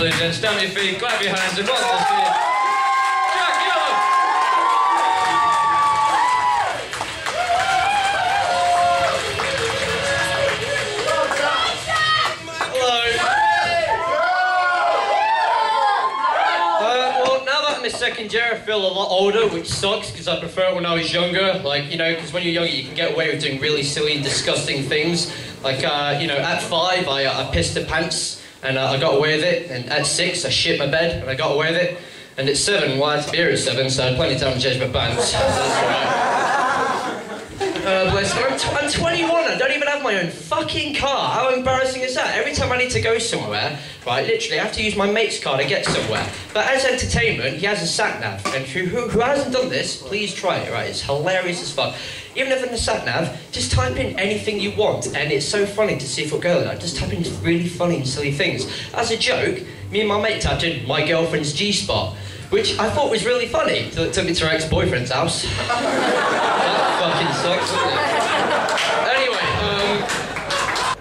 Brilliant, then stamp your feet, clap your hands, and welcome to see Jack Yallop! Well, now that I'm a second year, I feel a lot older, which sucks, because I prefer it when I was younger. Like, you know, because when you're younger, you can get away with doing really silly and disgusting things. Like, you know, at 5, I pissed the pants. And I got away with it, and at 6 I shit my bed, and I got away with it. And at 7, well I had to be here at 7, so I had plenty of time to change my pants. Bless you. I'm 21, I don't even have my own fucking car. How embarrassing is that? Every time I need to go somewhere, right, literally I have to use my mate's car to get somewhere. But as entertainment, he has a sat-nav, and who hasn't done this, please try it, right? It's hilarious as fuck. Even if in the sat-nav, just type in anything you want, and it's so funny to see if you'll go there. Just type in just really funny and silly things. As a joke, me and my mate typed in my girlfriend's G-spot, which I thought was really funny, till it took me to her ex-boyfriend's house. That fucking sucks, doesn't it? Anyway,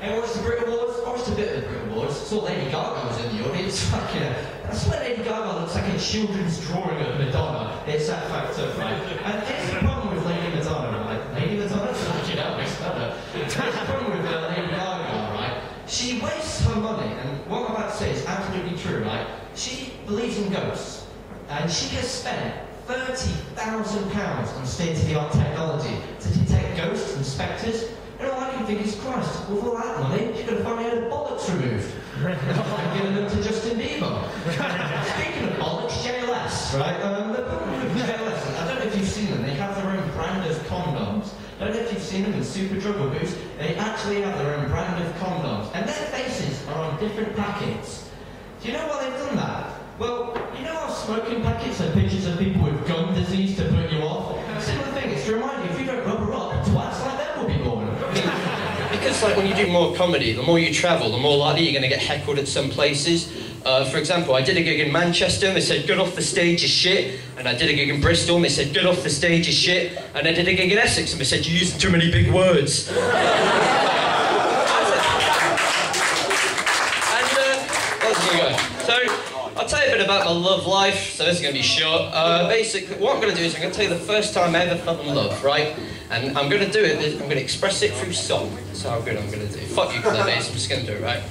hey, what's the Brit Awards? I watched a bit of the Brit Awards. I saw Lady Gaga was in the audience. Fuck yeah. I swear Lady Gaga looks like a children's drawing of Madonna. It's that factor, right? And here's the problem with Lady Madonna, right? Lady Madonna? Fucking hell, I spelled her. Here's the problem with Lady Gaga, right? She wastes her money, and what I'm about to say is absolutely true, right? She believes in ghosts, and she has spent £30,000 on state-of-the-art technology to detect ghosts and spectres. And all I can think is, Christ, with all that money, she could have finally had her bollocks removed. And given them to Justin Bieber. Speaking of bollocks, JLS, right? The problem with JLS, I don't know if you've seen them, they have their own brand of condoms. I don't know if you've seen them in Superdrug or Boost, they actually have their own brand of condoms. And their faces are on different packets. Do you know why they've done that? Well, you know how smoking packets have pictures of people with gun disease to put you off? Similar thing, it's to remind you, if you don't rubber up, twats like them will be born. Because like when you do more comedy, the more you travel, the more likely you're going to get heckled at some places. For example, I did a gig in Manchester and they said, get off the stage, you shit. And I did a gig in Bristol and they said, get off the stage, you shit. And I did a gig in Essex and they said, you're using too many big words. And, let's go. So, I'll tell you a bit about my love life, so this is going to be short. Basically, what I'm going to do is I'm going to tell you the first time I ever fell in love, right? And I'm going to do it, I'm going to express it through song. That's how good I'm going to do. Fuck you, Cleves, I'm just going to do it, right?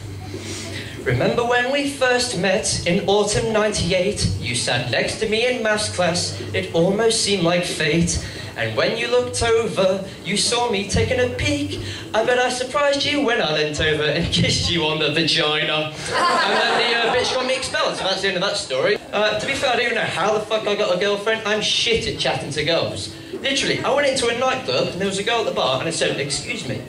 Remember when we first met in autumn '98? You sat next to me in maths class, it almost seemed like fate. And when you looked over, you saw me taking a peek. I bet I surprised you when I leant over and kissed you on the vagina. And then the bitch got me expelled, so that's the end of that story. To be fair, I don't even know how the fuck I got a girlfriend. I'm shit at chatting to girls. Literally, I went into a nightclub and there was a girl at the bar and I said, excuse me,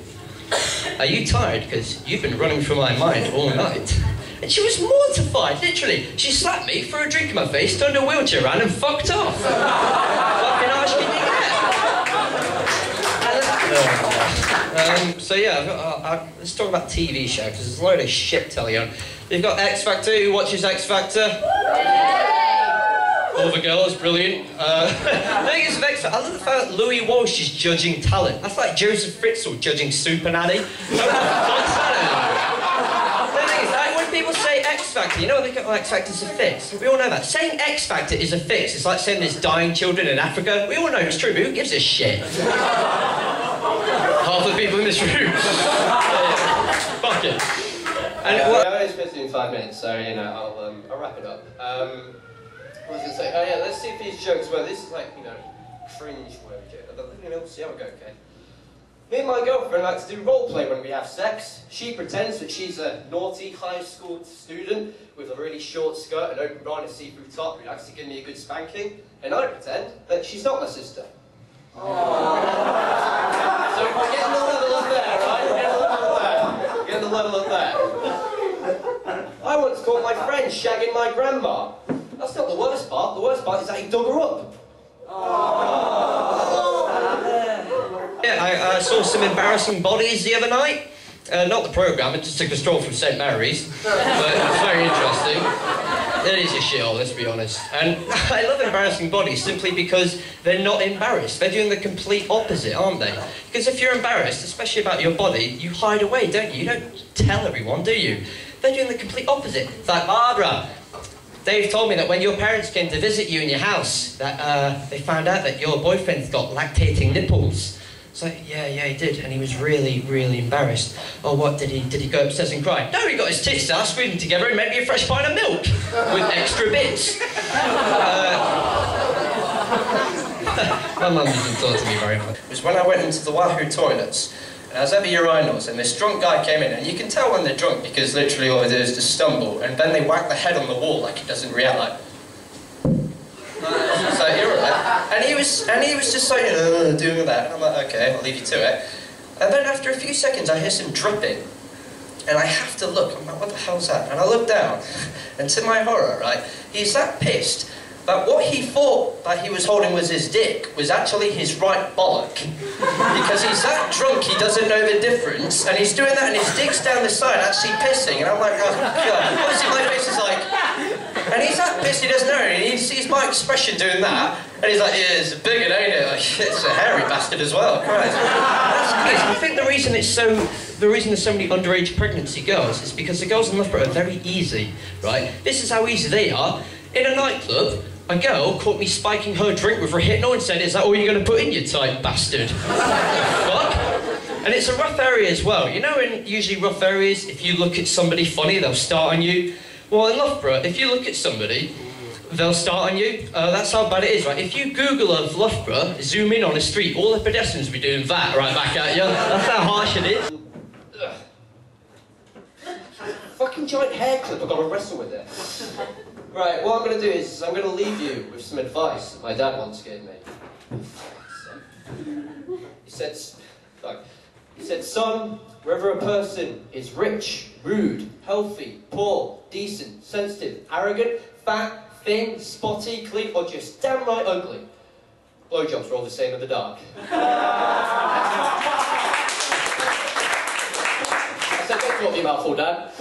are you tired? Because you've been running through my mind all night. And she was mortified, literally. She slapped me, threw a drink in my face, turned her wheelchair around and fucked off. Fucking harsh can you get? So yeah, let's talk about TV show, because there's a load of shit telling you. You've got X Factor. Who watches X Factor? All the girls, brilliant. The thing is with X Factor, I love the fact that Louis Walsh is judging talent. That's like Joseph Fritzl judging Super Nanny. People say X Factor, you know what they call X Factor's a fix? We all know that. Saying X Factor is a fix. It's like saying there's dying children in Africa. We all know it's true, but who gives a shit? Half the people in this room. Fuck it. And well, I only spent in 5 minutes, so you know I'll wrap it up. What was I going to say? Oh yeah, let's see if these jokes were. This is like cringe worthy joke. We'll see how it goes, okay? Me and my girlfriend like to do roleplay when we have sex. She pretends that she's a naughty high school student with a really short skirt and open bra and a see-through top who likes to give me a good spanking. And I pretend that she's not my sister. So we're getting the level up there, right? We're getting the level up there. We're getting the level up there. I once caught my friend shagging my grandma. That's not the worst part. The worst part is that he dug her up. Yeah, I saw some embarrassing bodies the other night. Not the programme, it just took a stroll from St Mary's. But it was very interesting. It is a shithole, let's be honest. And I love embarrassing bodies simply because they're not embarrassed. They're doing the complete opposite, aren't they? Because if you're embarrassed, especially about your body, you hide away, don't you? You don't tell everyone, do you? They're doing the complete opposite. It's like, Barbara, Dave told me that when your parents came to visit you in your house, that they found out that your boyfriend's got lactating nipples. It's like, yeah, he did, and he was really, really embarrassed. Oh, what, did he go upstairs and cry? No, he got his tits out, squeezed them together, and made me a fresh pint of milk with extra bits. My mum doesn't talk to me very much. It was when I went into the Wahoo toilets, and I was at the urinals, and this drunk guy came in, and you can tell when they're drunk because literally all they do is just stumble, and then they whack the head on the wall like it doesn't react, like. So you're right. And he was just like doing that. And I'm like, okay, I'll leave you to it. And then after a few seconds, I hear some dripping, and I have to look. I'm like, what the hell's that? And I look down, and to my horror, right, he's that pissed that what he thought that he was holding was his dick was actually his right bollock. Because he's that drunk, he doesn't know the difference, and he's doing that, and his dick's down the side, actually pissing, and I'm like, oh God. Obviously my face is like, and he's that pissed he doesn't know, and he sees my expression doing that, and he's like, yeah, it's a big one, ain't it? Like, it's a hairy bastard as well, Christ. I think the reason there's so many underage pregnancy girls is because the girls in Loughborough are very easy, right? This is how easy they are. In a nightclub, a girl caught me spiking her drink with her hypno and said, is that all you're going to put in, you tight bastard? Fuck. And it's a rough area as well. You know, in usually rough areas, if you look at somebody funny, they'll start on you. Well, in Loughborough, if you look at somebody, they'll start on you. That's how bad it is, right? If you Google of Loughborough, zoom in on a street, all the pedestrians will be doing that right back at you. That's how harsh it is. Fucking giant hair clip, I've got to wrestle with it. Right, what I'm going to do is I'm going to leave you with some advice that my dad once gave me. He said, son, whether a person is rich, rude, healthy, poor, decent, sensitive, arrogant, fat, thin, spotty, clean, or just damn right ugly, blowjobs are all the same in the dark. I said, don't talk to me, mouthful, Dad.